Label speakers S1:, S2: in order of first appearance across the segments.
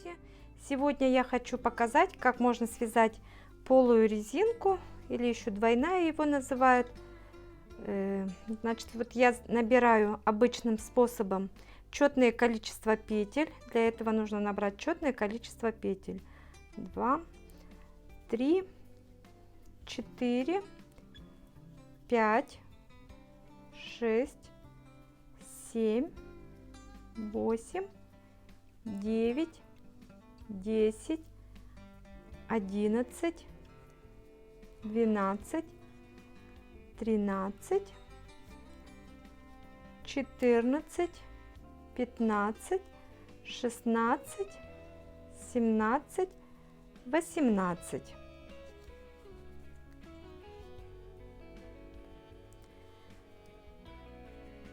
S1: Здравствуйте! Сегодня я хочу показать, как можно связать полую резинку, или еще двойная его называют. Значит, вот я набираю обычным способом четное количество петель. Для этого нужно набрать четное количество петель. 2, 3, 4, 5, 6, 7, 8, 9, 10, 11, 12, 13, 14, 15, 16, 17, 18.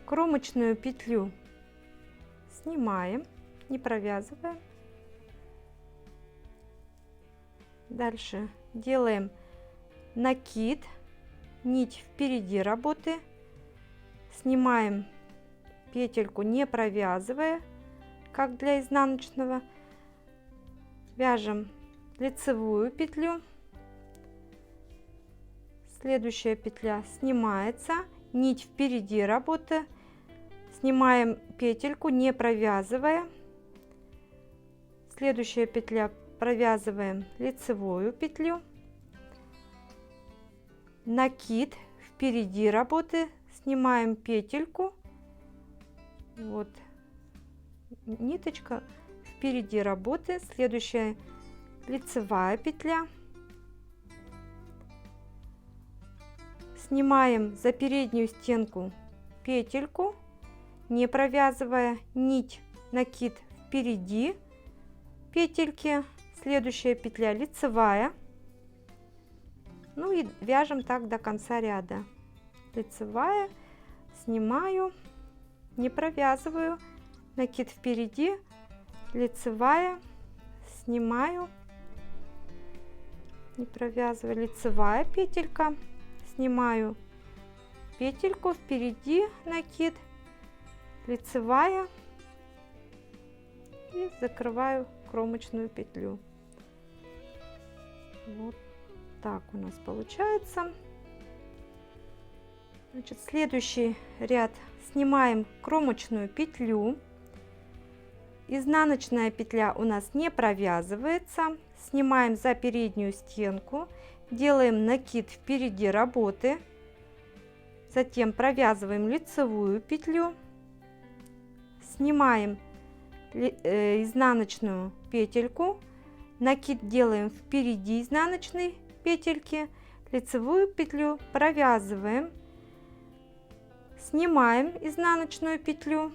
S1: Кромочную петлю снимаем, не провязываем. Дальше делаем накид, нить впереди работы, снимаем петельку, не провязывая, как для изнаночного, вяжем лицевую петлю, следующая петля снимается, нить впереди работы, снимаем петельку, не провязывая, следующая петля, провязываем лицевую петлю, накид впереди работы, снимаем петельку, вот ниточка впереди работы, следующая лицевая петля, снимаем за переднюю стенку петельку, не провязывая, нить, накид впереди петельки, следующая петля лицевая, ну и вяжем так до конца ряда. Лицевая, снимаю, не провязываю, накид впереди, лицевая, снимаю, не провязываю, лицевая петелька, снимаю петельку впереди, накид, лицевая и закрываю кромочную петлю. Вот так у нас получается. Значит, следующий ряд снимаем кромочную петлю, изнаночная петля у нас не провязывается, снимаем за переднюю стенку, делаем накид впереди работы, затем провязываем лицевую петлю, снимаем изнаночную петельку, накид делаем впереди изнаночной петельки, лицевую петлю провязываем, снимаем изнаночную петлю,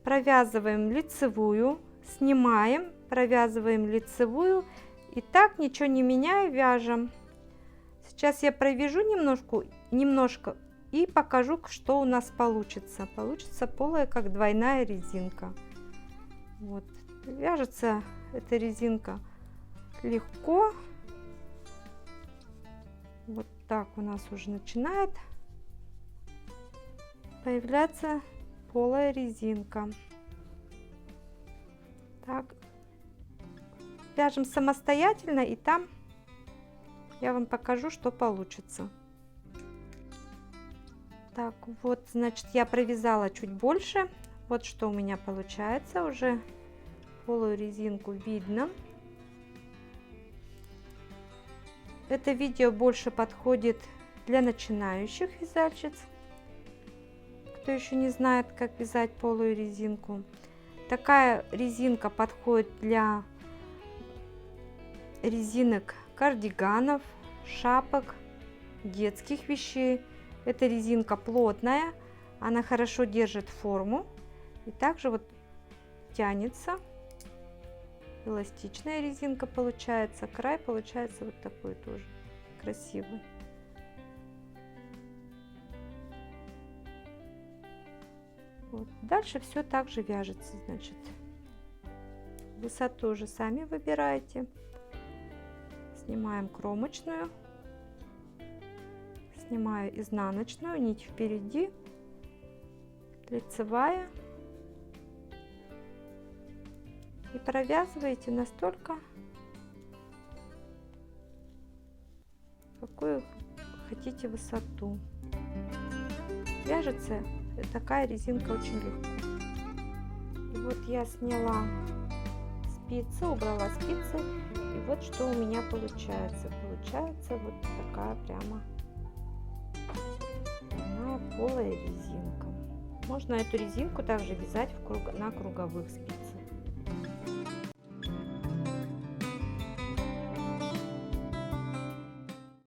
S1: провязываем лицевую, снимаем, провязываем лицевую, и так, ничего не меняя, вяжем. Сейчас я провяжу немножко и покажу, что у нас получится. Получится полая, как двойная резинка. Вот. Вяжется эта резинка легко. Вот так у нас уже начинает появляться полая резинка. Так, вяжем самостоятельно, и там я вам покажу, что получится. Так, вот, значит, я провязала чуть больше. Вот что у меня получается. Уже полую резинку видно. Это видео больше подходит для начинающих вязальщиц, кто еще не знает, как вязать полую резинку. Такая резинка подходит для резинок кардиганов, шапок, детских вещей. Эта резинка плотная, она хорошо держит форму и также вот тянется. Эластичная резинка получается, край получается вот такой тоже красивый. Вот. Дальше все так же вяжется, значит, высоту уже сами выбираете. Снимаем кромочную, снимаю изнаночную, нить впереди, лицевая, И провязываете настолько, какую хотите высоту. Вяжется такая резинка очень легко. И вот я сняла спицы, убрала спицы, и вот что у меня получается. Получается вот такая прямо полая резинка. Можно эту резинку также вязать на круговых спицах.